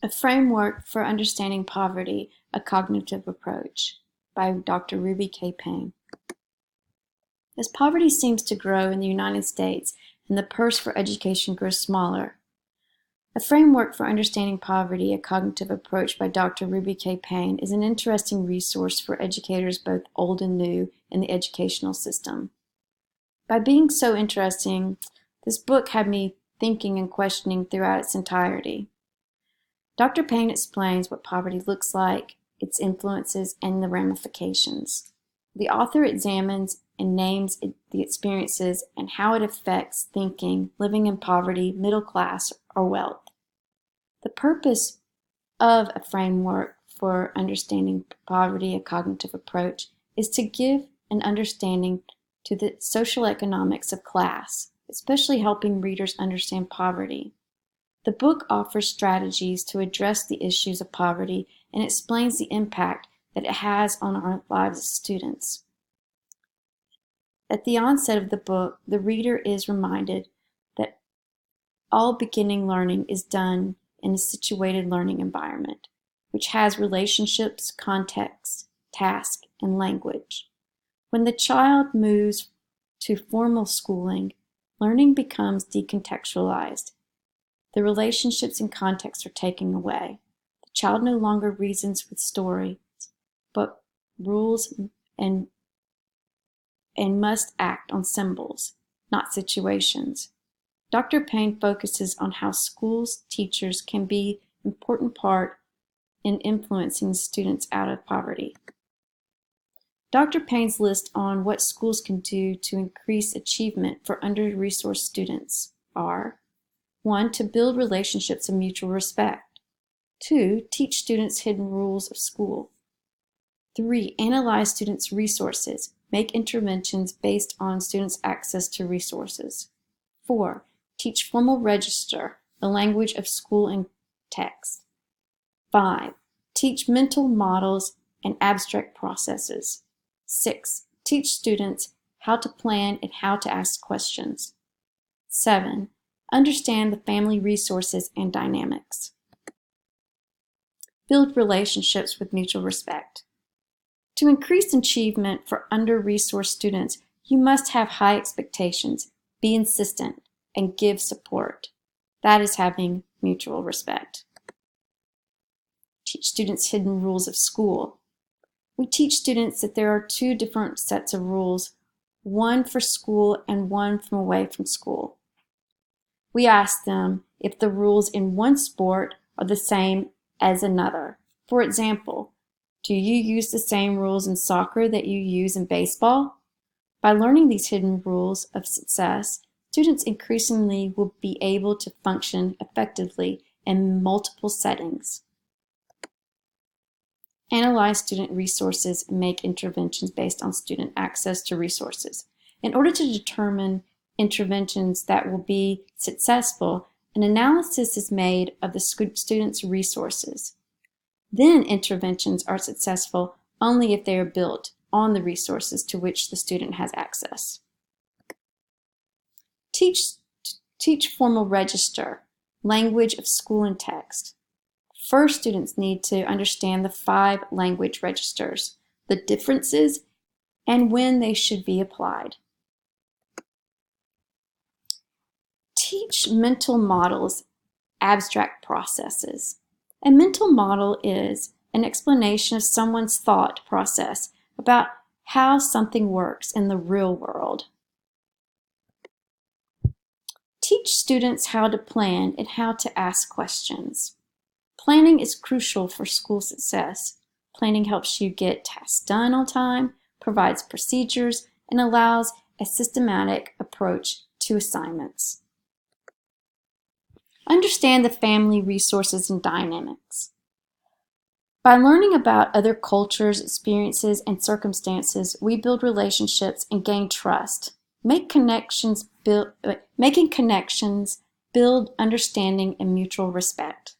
A Framework for Understanding Poverty, A Cognitive Approach by Dr. Ruby K. Payne. As poverty seems to grow in the United States and the purse for education grows smaller, A Framework for Understanding Poverty, A Cognitive Approach by Dr. Ruby K. Payne is an interesting resource for educators both old and new in the educational system. By being so interesting, this book had me thinking and questioning throughout its entirety. Dr. Payne explains what poverty looks like, its influences, and the ramifications. The author examines and names the experiences and how it affects thinking, living in poverty, middle class, or wealth. The purpose of A Framework for Understanding Poverty, A Cognitive Approach, is to give an understanding to the social economics of class, especially helping readers understand poverty. The book offers strategies to address the issues of poverty and explains the impact that it has on our lives as students. At the onset of the book, the reader is reminded that all beginning learning is done in a situated learning environment, which has relationships, context, task, and language. When the child moves to formal schooling, learning becomes decontextualized. The relationships and context are taken away. The child no longer reasons with stories, but rules and must act on symbols, not situations. Dr. Payne focuses on how schools, teachers can be an important part in influencing students out of poverty. Dr. Payne's list on what schools can do to increase achievement for under-resourced students are: 1. To build relationships of mutual respect. 2. Teach students hidden rules of school. 3. Analyze students' resources. Make interventions based on students' access to resources. 4. Teach formal register, the language of school and text. 5. Teach mental models and abstract processes. 6. Teach students how to plan and how to ask questions. 7. Understand the family resources and dynamics. Build relationships with mutual respect. To increase achievement for under-resourced students, you must have high expectations, be insistent, and give support. That is having mutual respect. Teach students hidden rules of school. We teach students that there are 2 different sets of rules, one for school and one from away from school. We ask them if the rules in one sport are the same as another. For example, do you use the same rules in soccer that you use in baseball? By learning these hidden rules of success, students increasingly will be able to function effectively in multiple settings. Analyze student resources and make interventions based on student access to resources. In order to determine interventions that will be successful, an analysis is made of the student's resources. Then interventions are successful only if they are built on the resources to which the student has access. Teach formal register, language of school and text. First, students need to understand the 5 language registers, the differences, and when they should be applied. Teach mental models, abstract processes. A mental model is an explanation of someone's thought process about how something works in the real world. Teach students how to plan and how to ask questions. Planning is crucial for school success. Planning helps you get tasks done on time, provides procedures, and allows a systematic approach to assignments. Understand the family resources and dynamics. By learning about other cultures, experiences, and circumstances, we build relationships and gain trust. Making connections build understanding and mutual respect.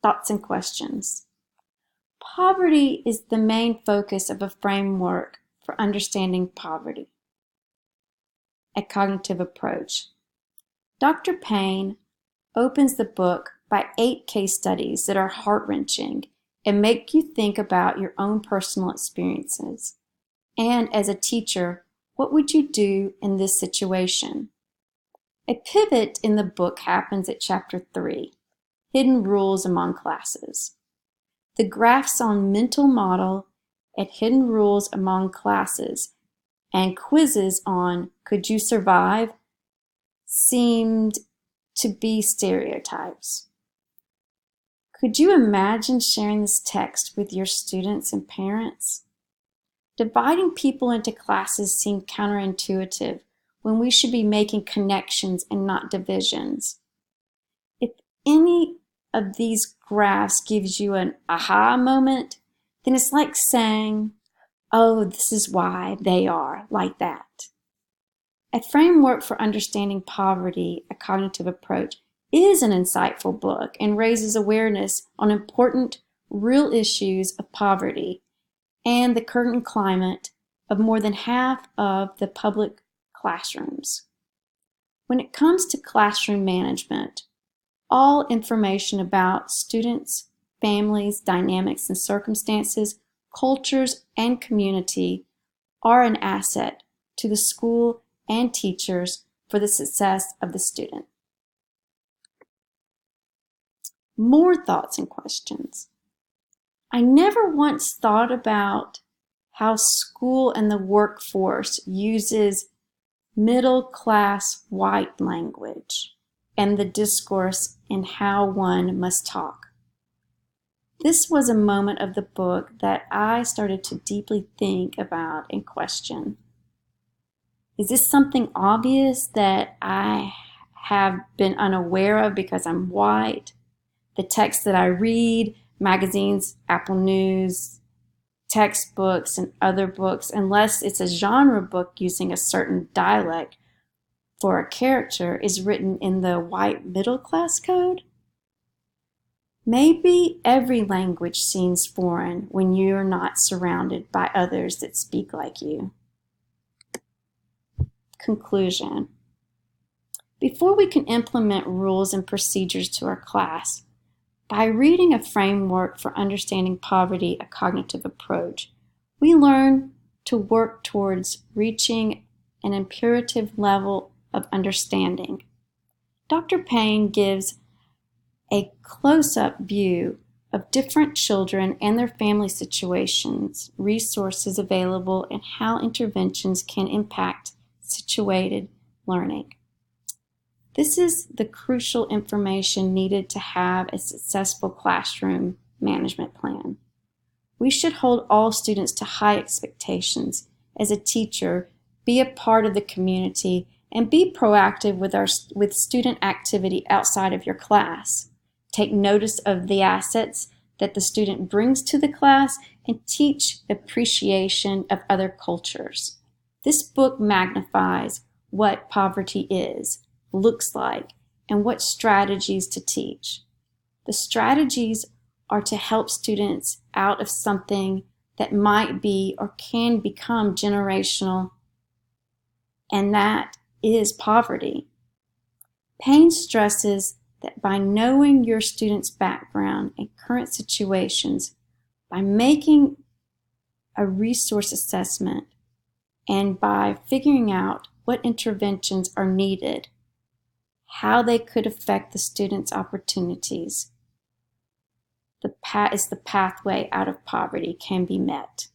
Thoughts and questions. Poverty is the main focus of A Framework for Understanding Poverty, A Cognitive Approach. Dr. Payne opens the book by 8 case studies that are heart-wrenching and make you think about your own personal experiences. And as a teacher, what would you do in this situation? A pivot in the book happens at chapter 3, Hidden Rules Among Classes. The graphs on mental model at hidden rules among classes and quizzes on could you survive seemed to be stereotypes. Could you imagine sharing this text with your students and parents? Dividing people into classes seemed counterintuitive when we should be making connections and not divisions. If any of these graphs gives you an aha moment, then it's like saying, oh, this is why they are like that. A Framework for Understanding Poverty, a Cognitive Approach, is an insightful book and raises awareness on important, real issues of poverty and the current climate of more than half of the public classrooms. When it comes to classroom management, all information about students, families, dynamics and circumstances, cultures, and community are an asset to the school and teachers for the success of the student. More thoughts and questions. I never once thought about how school and the workforce uses middle-class white language and the discourse in how one must talk. This was a moment of the book that I started to deeply think about and question. Is this something obvious that I have been unaware of because I'm white? The texts that I read, magazines, Apple News, textbooks, and other books, unless it's a genre book using a certain dialect for a character, is written in the white middle class code? Maybe every language seems foreign when you're not surrounded by others that speak like you. Conclusion. Before we can implement rules and procedures to our class, by reading A Framework for Understanding Poverty, a Cognitive Approach, we learn to work towards reaching an imperative level of understanding. Dr. Payne gives a close-up view of different children and their family situations, resources available, and how interventions can impact situated learning. This is the crucial information needed to have a successful classroom management plan. We should hold all students to high expectations. As a teacher, be a part of the community and be proactive with student activity outside of your class. Take notice of the assets that the student brings to the class and teach appreciation of other cultures. This book magnifies what poverty is, looks like, and what strategies to teach. The strategies are to help students out of something that might be or can become generational, and that is poverty. Payne stresses that by knowing your students' background and current situations, by making a resource assessment, and by figuring out what interventions are needed, how they could affect the students' opportunities, the pathway out of poverty can be met.